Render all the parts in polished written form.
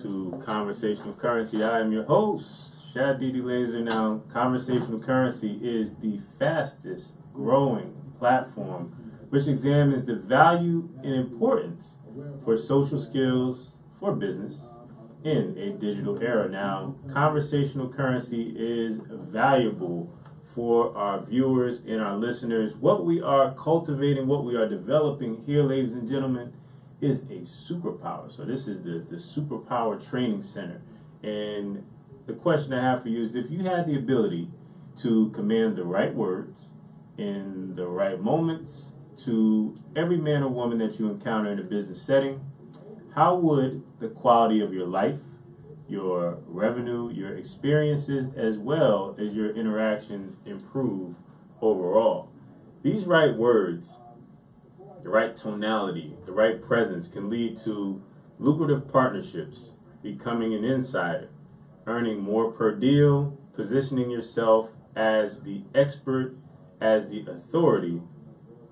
to Conversational Currency. I am your host, Shadeed Eleazer. Now, Conversational Currency is the fastest growing platform which examines the value and importance for social skills for business in a digital era. Now, Conversational Currency is valuable for our viewers and our listeners. What we are cultivating, what we are developing here, ladies and gentlemen, is a superpower. So this is the Superpower Training Center. And the question I have for you is, if you had the ability to command the right words in the right moments to every man or woman that you encounter in a business setting, how would the quality of your life, your revenue, your experiences, as well as your interactions improve overall? These right words, the right tonality, the right presence can lead to lucrative partnerships, becoming an insider, earning more per deal, positioning yourself as the expert, as the authority,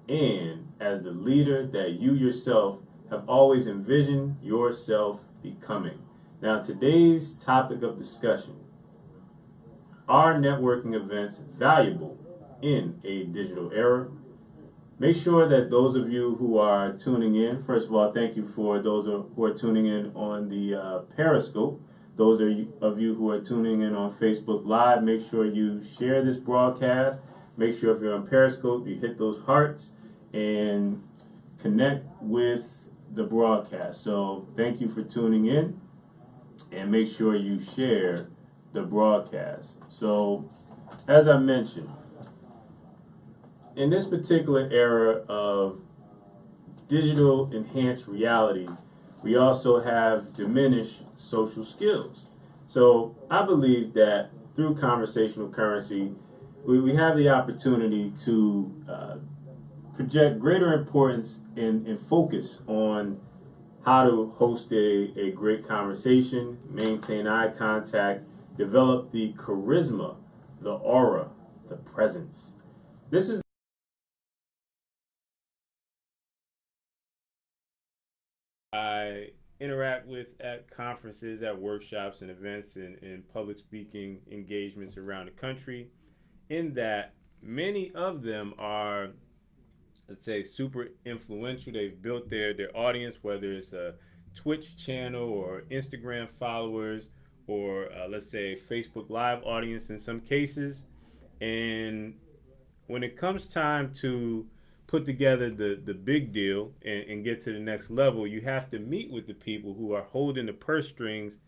and as the leader that you yourself have always envisioned yourself becoming. Now, today's topic of discussion: are networking events valuable in a digital era? Make sure that those of you who are tuning in, first of all, thank you for those who are tuning in on the Periscope. Those of you who are tuning in on Facebook Live, make sure you share this broadcast. Make sure if you're on Periscope, you hit those hearts and connect with the broadcast. So thank you for tuning in, and make sure you share the broadcast. So, as I mentioned, in this particular era of digital enhanced reality, we also have diminished social skills. So I believe that through Conversational Currency, we have the opportunity to project greater importance and focus on how to host a great conversation, maintain eye contact, develop the charisma, the aura, the presence. This is I interact with at conferences, at workshops and events, and public speaking engagements around the country, in that many of them are, let's say, super influential. They've built their audience, whether it's a Twitch channel or Instagram followers, or let's say Facebook Live audience in some cases. And when it comes time to put together the big deal and get to the next level, you have to meet with the people who are holding the purse strings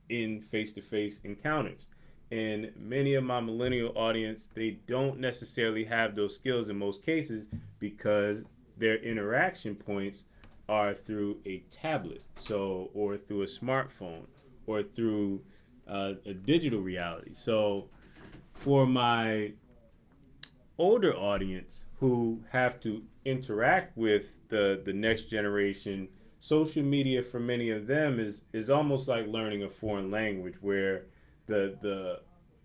in face-to-face encounters. And many of my millennial audience, they don't necessarily have those skills in most cases, because their interaction points are through a tablet, or through a smartphone, or through a digital reality. So for my older audience who have to interact with the next generation, social media for many of them is almost like learning a foreign language, where the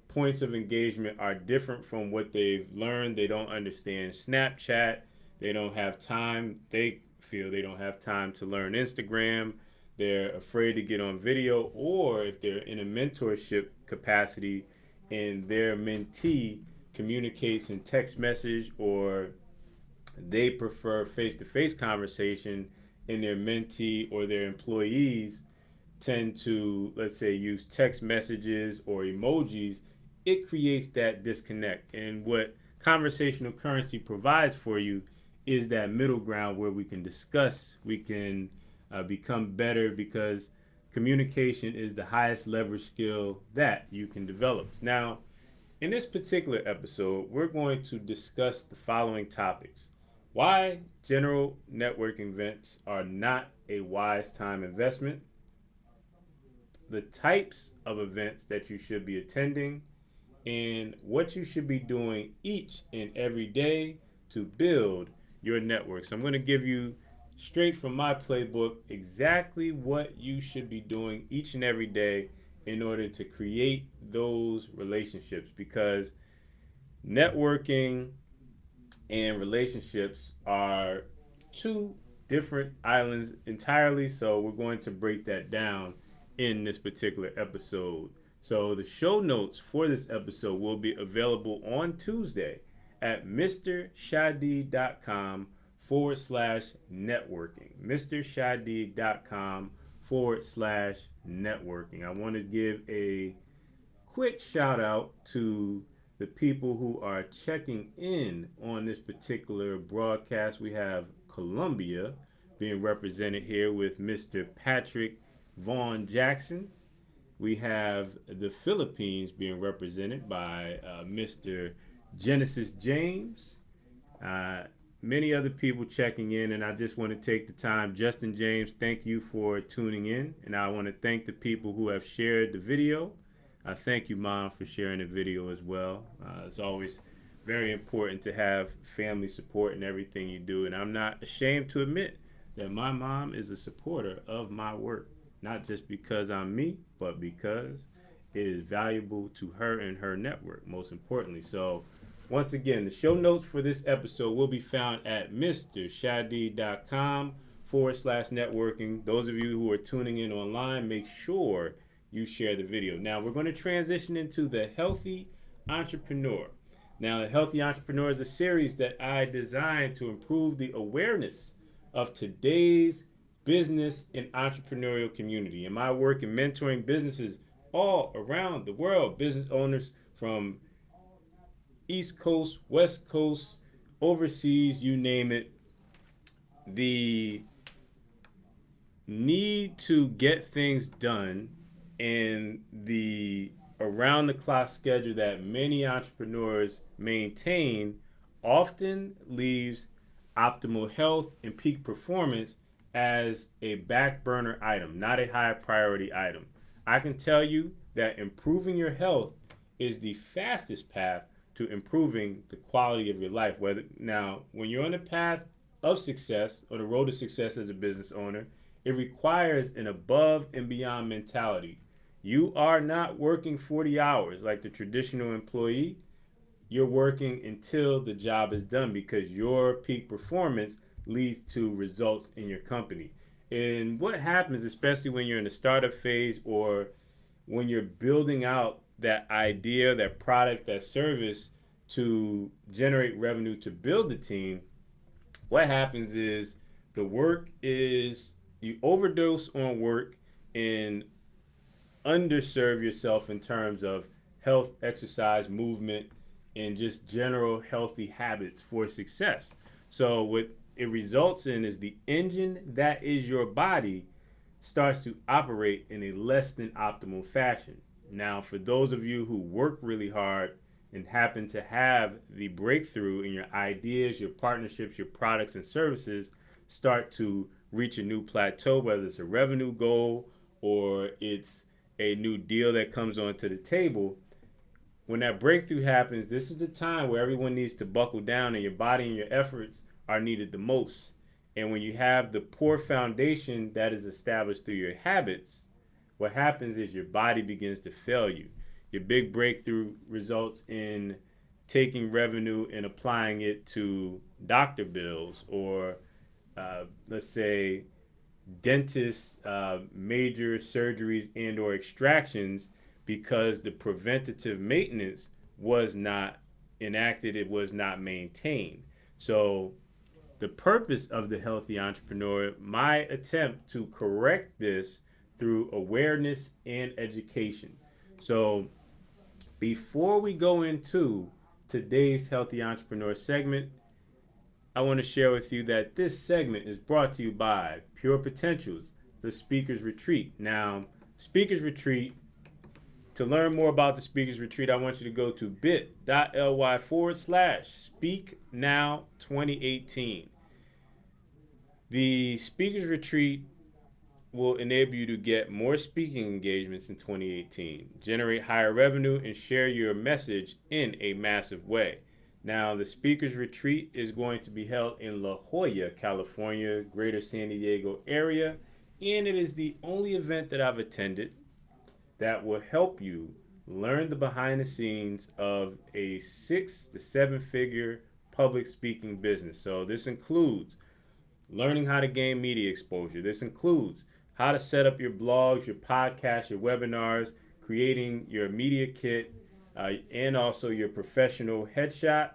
points of engagement are different from what they've learned. They don't understand Snapchat. They don't have time. They feel they don't have time to learn Instagram. They're afraid to get on video, or if they're in a mentorship capacity and their mentee communicates in text message, or they prefer face-to-face conversation, and their mentee or their employees tend to, let's say, use text messages or emojis, it creates that disconnect. And what Conversational Currency provides for you is that middle ground where we can discuss, we can become better, because communication is the highest leverage skill that you can develop. Now, in this particular episode, we're going to discuss the following topics: why general networking events are not a wise time investment, the types of events that you should be attending, and what you should be doing each and every day to build your network. So I'm going to give you, straight from my playbook, exactly what you should be doing each and every day in order to create those relationships, because networking and relationships are two different islands entirely. So we're going to break that down in this particular episode. So the show notes for this episode will be available on Tuesday at mrshadeed.com/networking. mrshadeed.com/networking. I want to give a quick shout out to the people who are checking in on this particular broadcast. We have Colombia being represented here with Mr. Patrick Vaughn Jackson. We have the Philippines being represented by Mr. Genesis James. Many other people checking in, and I just want to take the time. Justin James, thank you for tuning in, and I want to thank the people who have shared the video. I thank you, Mom, for sharing the video as well. It's always very important to have family support in everything you do, and I'm not ashamed to admit that my mom is a supporter of my work, not just because I'm me, but because it is valuable to her and her network, most importantly. So once again, the show notes for this episode will be found at mrshadeed.com/networking. Those of you who are tuning in online, make sure you share the video. Now we're going to transition into the Healthy Entrepreneur. Now, the Healthy Entrepreneur is a series that I designed to improve the awareness of today's business and entrepreneurial community. In my work in mentoring businesses all around the world, business owners from East Coast, West Coast, overseas, you name it, the need to get things done and the around the clock schedule that many entrepreneurs maintain often leaves optimal health and peak performance as a back burner item, not a high priority item. I can tell you that improving your health is the fastest path to improving the quality of your life. Now, when you're on the path of success or the road to success as a business owner, it requires an above and beyond mentality. You are not working 40 hours like the traditional employee. You're working until the job is done because your peak performance leads to results in your company. And what happens, especially when you're in the startup phase or when you're building out that idea, that product, that service to generate revenue to build the team, what happens is the work is you overdose on work and underserve yourself in terms of health, exercise, movement, and just general healthy habits for success. So what it results in is the engine that is your body starts to operate in a less than optimal fashion. Now, for those of you who work really hard and happen to have the breakthrough in your ideas, your partnerships, your products and services start to reach a new plateau, whether it's a revenue goal or it's a new deal that comes onto the table, when that breakthrough happens, this is the time where everyone needs to buckle down and your body and your efforts are needed the most. And when you have the poor foundation that is established through your habits, what happens is your body begins to fail you. Your big breakthrough results in taking revenue and applying it to doctor bills or let's say dentist major surgeries and or extractions because the preventative maintenance was not enacted, it was not maintained. So the purpose of the Healthy Entrepreneur, my attempt to correct this through awareness and education. So before we go into today's Healthy Entrepreneur segment, I want to share with you that this segment is brought to you by Pure Potentials, the Speaker's Retreat. Now, Speaker's Retreat, to learn more about the Speaker's Retreat, I want you to go to bit.ly/SpeakNow2018. The Speaker's Retreat will enable you to get more speaking engagements in 2018, generate higher revenue, and share your message in a massive way. Now, the Speaker's Retreat is going to be held in La Jolla, California, greater San Diego area, and it is the only event that I've attended that will help you learn the behind the scenes of a 6 to 7 figure public speaking business. So this includes learning how to gain media exposure. This includes how to set up your blogs, your podcasts, your webinars, creating your media kit, and also your professional headshot,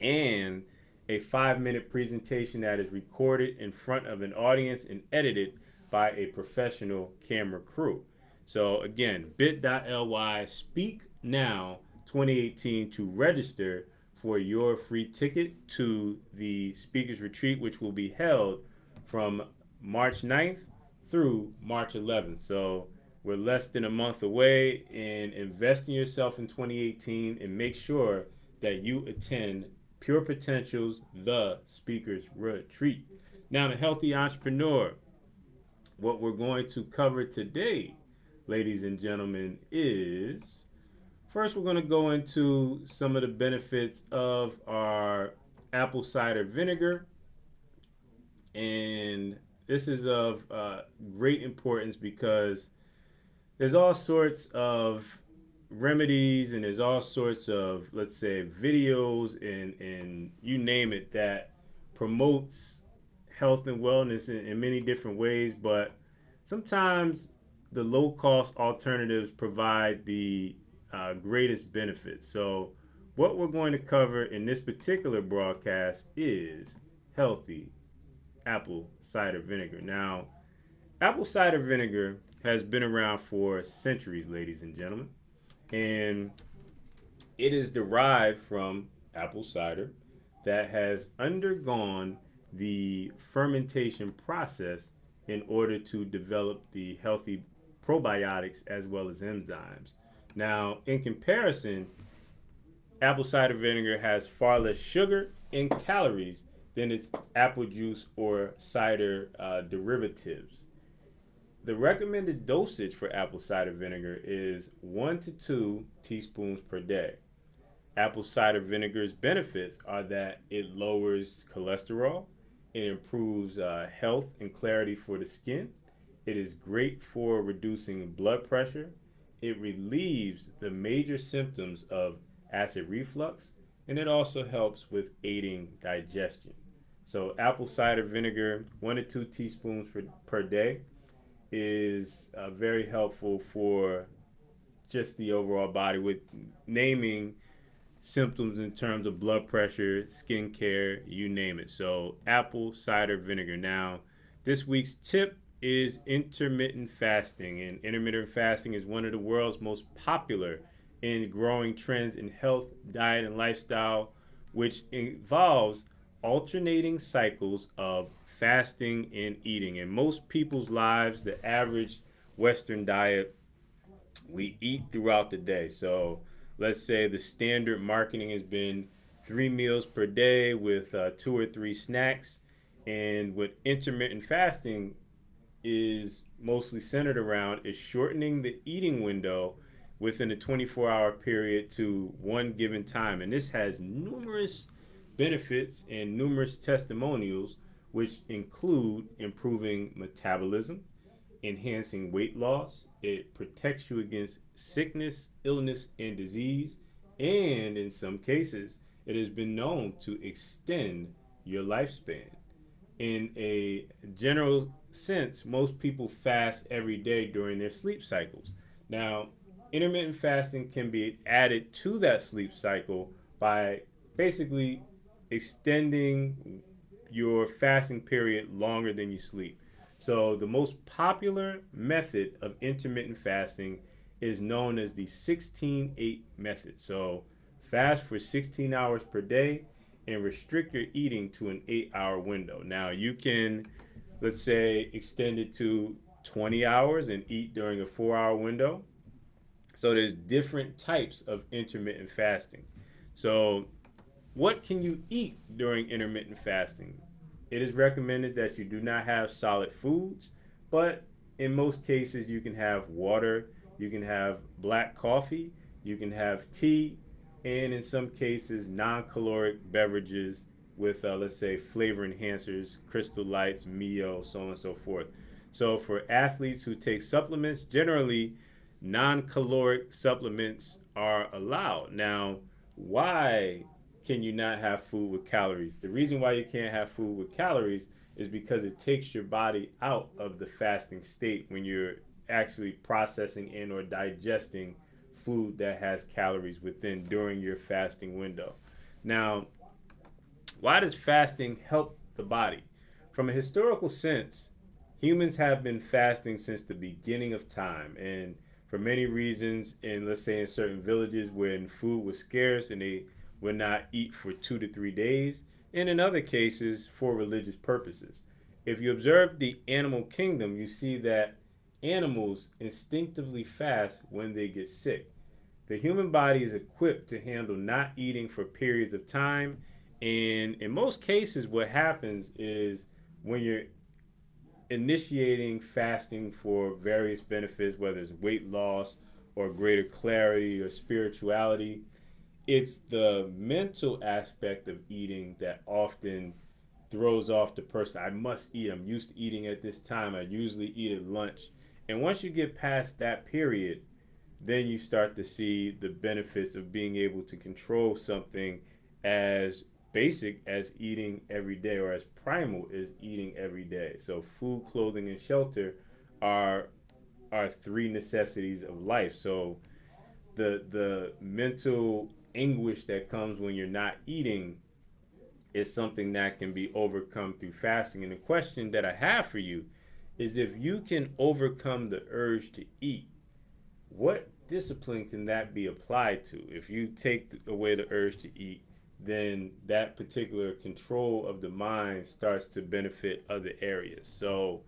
and a 5 minute presentation that is recorded in front of an audience and edited by a professional camera crew. So again, bit.ly speak now 2018 to register for your free ticket to the speakers retreat, which will be held from March 9th through March 11th. So we're less than a month away, and invest in yourself in 2018 and make sure that you attend Pure Potentials, the speakers retreat. Now, the healthy entrepreneur, what we're going to cover today, ladies and gentlemen, is first we're going to go into some of the benefits of our apple cider vinegar. And this is of great importance because there's all sorts of remedies and there's all sorts of, let's say, videos and you name it, that promotes health and wellness in many different ways. But sometimes the low cost alternatives provide the greatest benefits. So what we're going to cover in this particular broadcast is healthy apple cider vinegar. Now, apple cider vinegar has been around for centuries, ladies and gentlemen, and it is derived from apple cider that has undergone the fermentation process in order to develop the healthy probiotics as well as enzymes. Now, in comparison, apple cider vinegar has far less sugar and calories than its apple juice or cider derivatives. The recommended dosage for apple cider vinegar is 1 to 2 teaspoons per day. Apple cider vinegar's benefits are that it lowers cholesterol, it improves health and clarity for the skin, it is great for reducing blood pressure, it relieves the major symptoms of acid reflux, and it also helps with aiding digestion. So apple cider vinegar, 1 to 2 teaspoons per day, is very helpful for just the overall body, with naming symptoms in terms of blood pressure, skin care, you name it. So apple cider vinegar. Now, this week's tip is intermittent fasting, and intermittent fasting is one of the world's most popular and growing trends in health, diet, and lifestyle, which involves alternating cycles of fasting and eating. In most people's lives, the average Western diet, we eat throughout the day. So let's say the standard marketing has been 3 meals per day with 2 or 3 snacks. And what intermittent fasting is mostly centered around is shortening the eating window within a 24-hour period to one given time. And this has numerous benefits and numerous testimonials, which include improving metabolism, enhancing weight loss, it protects you against sickness, illness, and disease, and in some cases, it has been known to extend your lifespan. In a general sense, most people fast every day during their sleep cycles. Now, intermittent fasting can be added to that sleep cycle by basically extending your fasting period longer than you sleep. So the most popular method of intermittent fasting is known as the 16-8 method. So fast for 16 hours per day and restrict your eating to an 8-hour window. Now you can, let's say, extend it to 20 hours and eat during a 4-hour window. So there's different types of intermittent fasting. So what can you eat during intermittent fasting? It is recommended that you do not have solid foods, but in most cases you can have water, you can have black coffee, you can have tea, and in some cases non-caloric beverages with, let's say, flavor enhancers, crystal lights, Mio, so on and so forth. So for athletes who take supplements, generally non-caloric supplements are allowed. Now, why can you not have food with calories? The reason why you can't have food with calories is because it takes your body out of the fasting state when you're actually processing in or digesting food that has calories within during your fasting window. Now, why does fasting help the body? From a historical sense, humans have been fasting since the beginning of time, and for many reasons, in let's say in certain villages when food was scarce and they would not eat for 2 to 3 days, and in other cases for religious purposes. If you observe the animal kingdom, you see that animals instinctively fast when they get sick. The human body is equipped to handle not eating for periods of time. And in most cases, what happens is when you're initiating fasting for various benefits, whether it's weight loss or greater clarity or spirituality, it's the mental aspect of eating that often throws off the person. I must eat. I'm used to eating at this time. I usually eat at lunch. And once you get past that period, then you start to see the benefits of being able to control something as basic as eating every day or as primal as eating every day. So food, clothing, and shelter are three necessities of life. So the mental anguish that comes when you're not eating is something that can be overcome through fasting. And the question that I have for you is, if you can overcome the urge to eat, what discipline can that be applied to? If you take away the urge to eat, then that particular control of the mind starts to benefit other areas. So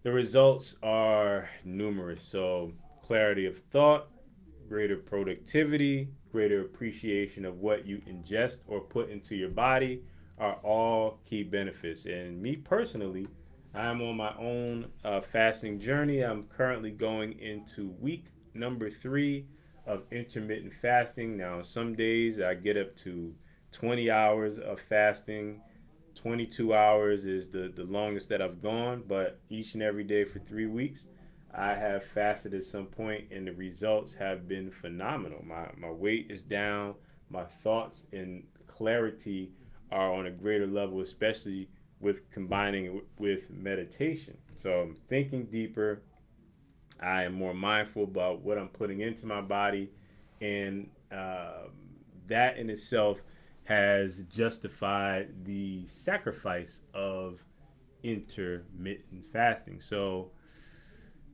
the results are numerous. So clarity of thought, greater productivity, greater appreciation of what you ingest or put into your body are all key benefits. And me personally, I'm on my own fasting journey. I'm currently going into week number 3 of intermittent fasting. Now, some days I get up to 20 hours of fasting. 22 hours is the longest that I've gone, but each and every day for 3 weeks, I have fasted at some point, and the results have been phenomenal. My weight is down, my thoughts and clarity are on a greater level, especially with combining it with meditation. So I'm thinking deeper. I am more mindful about what I'm putting into my body, and that in itself has justified the sacrifice of intermittent fasting. So,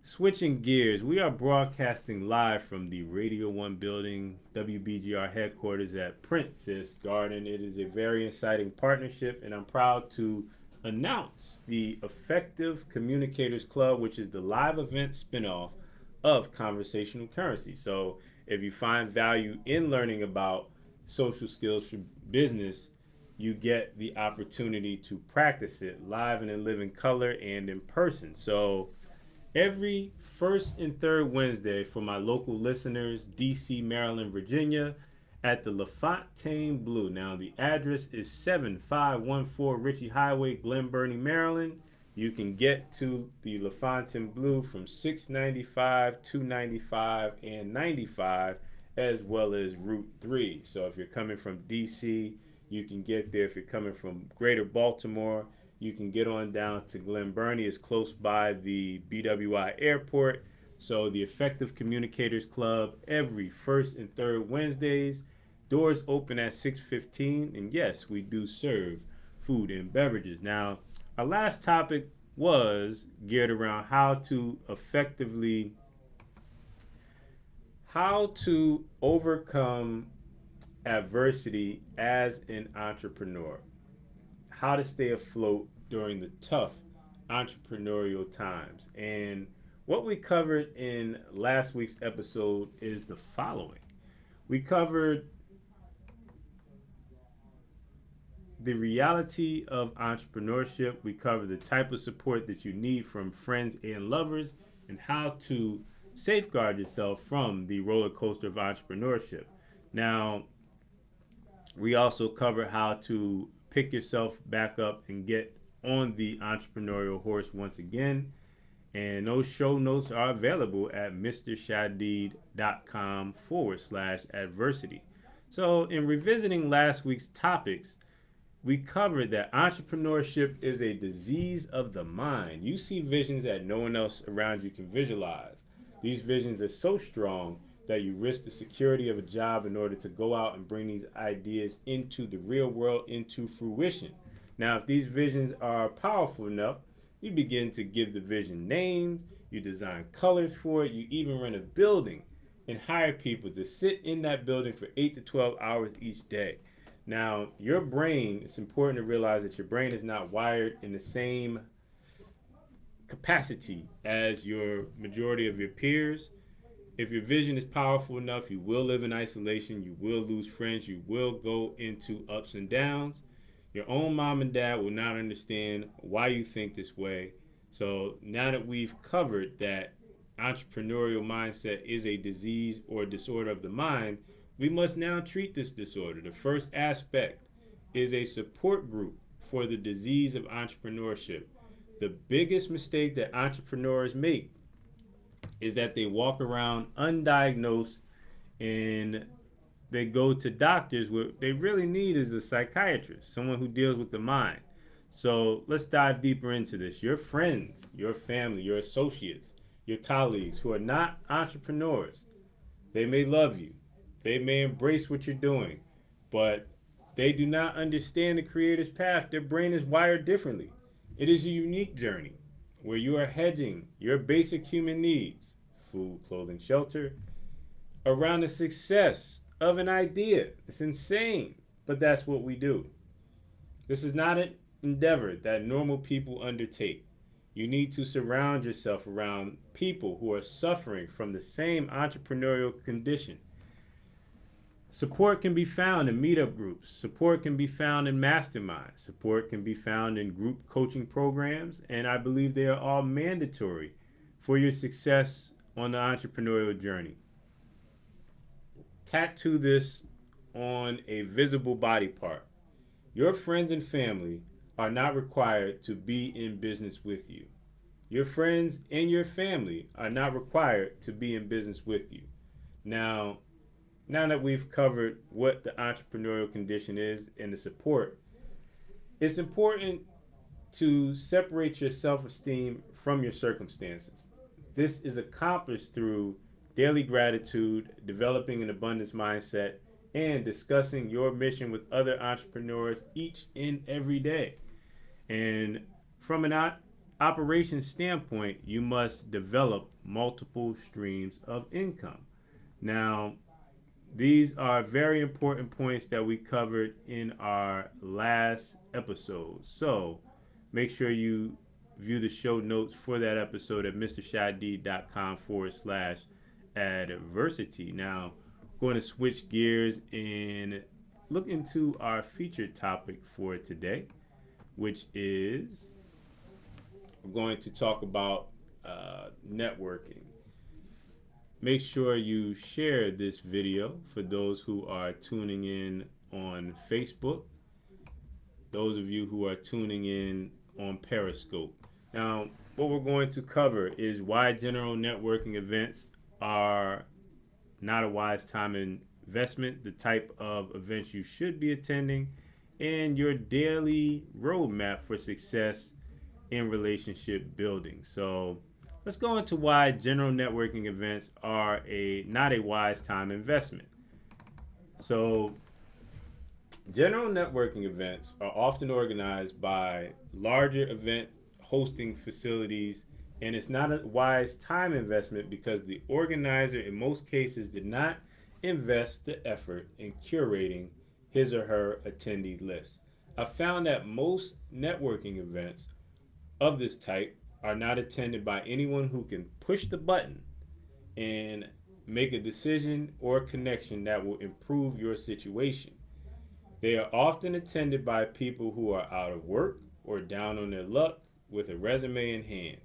switching gears, we are broadcasting live from the Radio 1 building, WBGR headquarters at Princess Garden. It is a very exciting partnership, and I'm proud to announce the Effective Communicators Club, which is the live event spinoff of Conversational Currency. So if you find value in learning about social skills for business, you get the opportunity to practice it live and in living color and in person. So every first and third Wednesday for my local listeners, DC, Maryland, Virginia, at the LaFontaine Blue. Now, the address is 7514 Ritchie Highway, Glen Burnie, Maryland. You can get to the LaFontaine Blue from 695, 295, and 95, as well as Route 3. So if you're coming from DC, you can get there. If you're coming from Greater Baltimore, you can get on down to Glen Burnie. It's close by the BWI airport. So the Effective Communicators Club every first and third Wednesdays. Doors open at 6:15, and yes, we do serve food and beverages. Now, our last topic was geared around how to overcome adversity as an entrepreneur, how to stay afloat during the tough entrepreneurial times. And what we covered in last week's episode is the following. We covered the reality of entrepreneurship. We covered the type of support that you need from friends and lovers, and how to safeguard yourself from the roller coaster of entrepreneurship. Now, we also cover how to pick yourself back up and get on the entrepreneurial horse once again. And those show notes are available at mrshadeed.com/adversity. So, in revisiting last week's topics, we covered that entrepreneurship is a disease of the mind. You see visions that no one else around you can visualize. These visions are so strong that you risk the security of a job in order to go out and bring these ideas into the real world, into fruition. Now, if these visions are powerful enough, you begin to give the vision names, you design colors for it, you even rent a building and hire people to sit in that building for 8 to 12 hours each day. Now, your brain, it's important to realize that your brain is not wired in the same capacity as your majority of your peers. If your vision is powerful enough, you will live in isolation, you will lose friends, you will go into ups and downs. Your own mom and dad will not understand why you think this way. So now that we've covered that entrepreneurial mindset is a disease or disorder of the mind, we must now treat this disorder. The first aspect is a support group for the disease of entrepreneurship. The biggest mistake that entrepreneurs make is that they walk around undiagnosed and they go to doctors. What they really need is a psychiatrist, someone who deals with the mind. So let's dive deeper into this. Your friends, your family, your associates, your colleagues who are not entrepreneurs, they may love you, they may embrace what you're doing, but they do not understand the creator's path. Their brain is wired differently. It is a unique journey where you are hedging your basic human needs, food, clothing, shelter, around the success of an idea. It's insane, but that's what we do. This is not an endeavor that normal people undertake. You need to surround yourself around people who are suffering from the same entrepreneurial condition. Support can be found in meetup groups. Support can be found in masterminds. Support can be found in group coaching programs. And I believe they are all mandatory for your success on the entrepreneurial journey. Tattoo this on a visible body part. Your friends and family are not required to be in business with you. Your friends and your family are not required to be in business with you. Now that we've covered what the entrepreneurial condition is and the support, it's important to separate your self-esteem from your circumstances. This is accomplished through daily gratitude, developing an abundance mindset, and discussing your mission with other entrepreneurs each and every day. And from an operations standpoint, you must develop multiple streams of income. Now, these are very important points that we covered in our last episode. So make sure you view the show notes for that episode at mrshadeed.com/adversity. Now, we're going to switch gears and look into our featured topic for today, which is we're going to talk about networking. Make sure you share this video for those who are tuning in on Facebook, those of you who are tuning in on Periscope. Now, what we're going to cover is why general networking events are not a wise time investment, the type of events you should be attending, and your daily roadmap for success in relationship building. So let's go into why general networking events are not a wise time investment. So general networking events are often organized by larger event hosting facilities, and it's not a wise time investment because the organizer in most cases did not invest the effort in curating his or her attendee list. I found that most networking events of this type are not attended by anyone who can push the button and make a decision or connection that will improve your situation. They are often attended by people who are out of work or down on their luck with a resume in hand.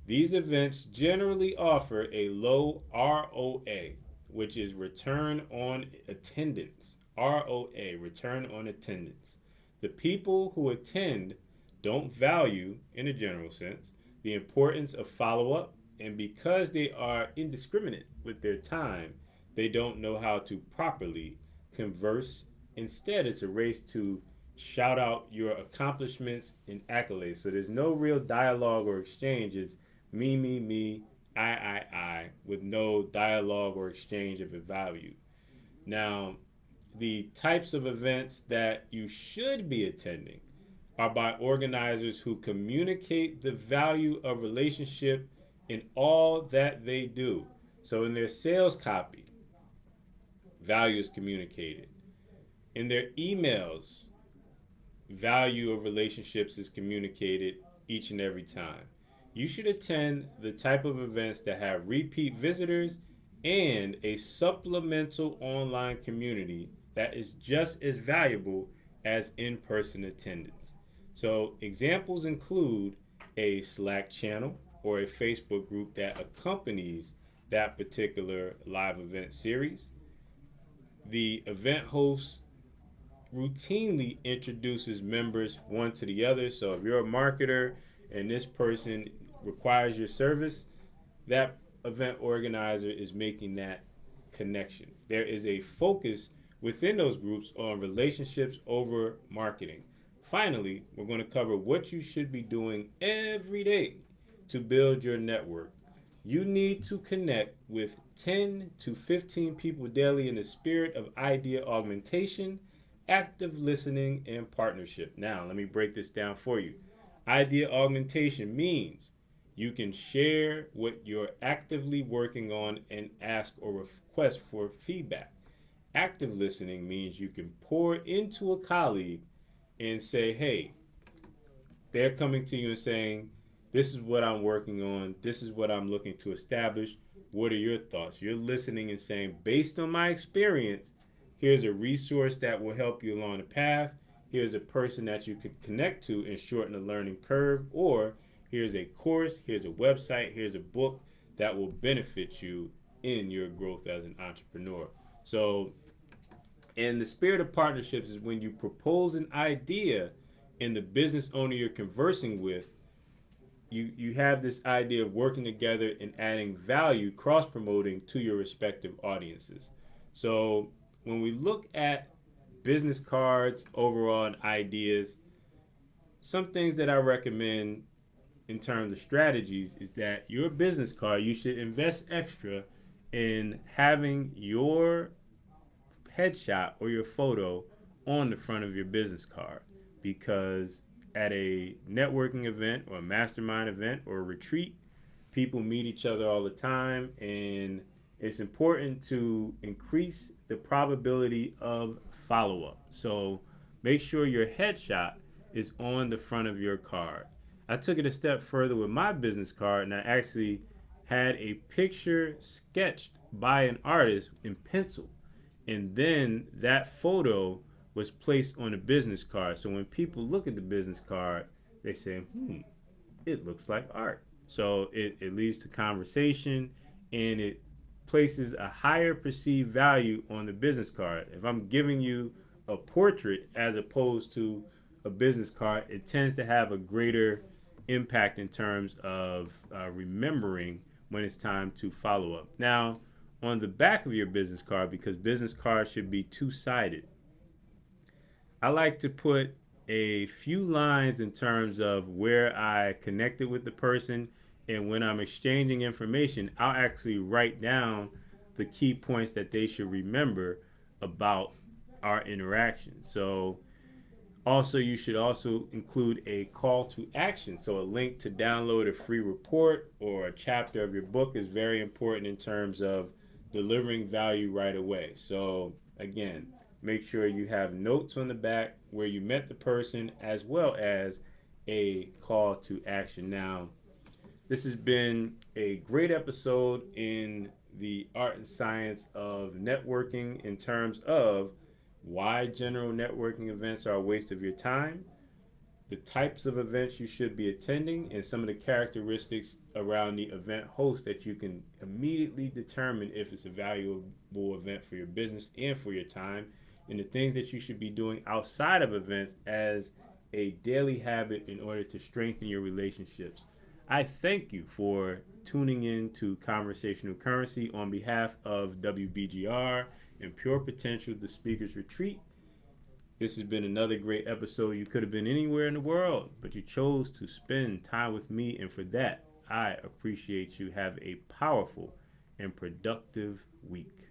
These events generally offer a low ROA, which is return on attendance. ROA, return on attendance. The people who attend don't value, in a general sense, the importance of follow-up, and because they are indiscriminate with their time, they don't know how to properly converse. Instead, it's a race to shout out your accomplishments and accolades. So there's no real dialogue or exchange. It's me, I, with no dialogue or exchange of a value. Now, the types of events that you should be attending are by organizers who communicate the value of relationship in all that they do. So in their sales copy, value is communicated. In their emails, value of relationships is communicated each and every time. You should attend the type of events that have repeat visitors and a supplemental online community that is just as valuable as in person attendance. So, examples include a Slack channel or a Facebook group that accompanies that particular live event series. The event host routinely introduces members one to the other. So if you're a marketer and this person requires your service, that event organizer is making that connection. There is a focus within those groups on relationships over marketing. Finally, we're going to cover what you should be doing every day to build your network. You need to connect with 10 to 15 people daily in the spirit of idea augmentation, active listening, and partnership. Now, let me break this down for you. Idea augmentation means you can share what you're actively working on and ask or request for feedback. Active listening means you can pour into a colleague and say, hey, they're coming to you and saying, this is what I'm working on. This is what I'm looking to establish. What are your thoughts? You're listening and saying, based on my experience, here's a resource that will help you along the path. Here's a person that you can connect to and shorten the learning curve. Or here's a course, here's a website, here's a book that will benefit you in your growth as an entrepreneur. So, and the spirit of partnerships is when you propose an idea and the business owner you're conversing with, you have this idea of working together and adding value, cross promoting to your respective audiences. So when we look at business cards overall and ideas, some things that I recommend in terms of strategies is that your business card, you should invest extra in having your headshot or your photo on the front of your business card, because at a networking event or a mastermind event or a retreat, people meet each other all the time, and it's important to increase the probability of follow-up. So make sure your headshot is on the front of your card. I took it a step further with my business card, and I actually had a picture sketched by an artist in pencil, and then that photo was placed on a business card. So when people look at the business card, they say, it looks like art. So it leads to conversation, and it places a higher perceived value on the business card. If I'm giving you a portrait as opposed to a business card, it tends to have a greater impact in terms of remembering when it's time to follow up. Now, on the back of your business card, because business cards should be two-sided, I like to put a few lines in terms of where I connected with the person, and when I'm exchanging information, I'll actually write down the key points that they should remember about our interaction. So also, you should also include a call to action. So a link to download a free report or a chapter of your book is very important in terms of delivering value right away. So again, make sure you have notes on the back where you met the person, as well as a call to action. Now, this has been a great episode in the art and science of networking in terms of why general networking events are a waste of your time, the types of events you should be attending, and some of the characteristics around the event host that you can immediately determine if it's a valuable event for your business and for your time, and the things that you should be doing outside of events as a daily habit in order to strengthen your relationships. I thank you for tuning in to Conversational Currency on behalf of WBGR and Pure Potential, the Speakers Retreat. This has been another great episode. You could have been anywhere in the world, but you chose to spend time with me, and for that, I appreciate you. Have a powerful and productive week.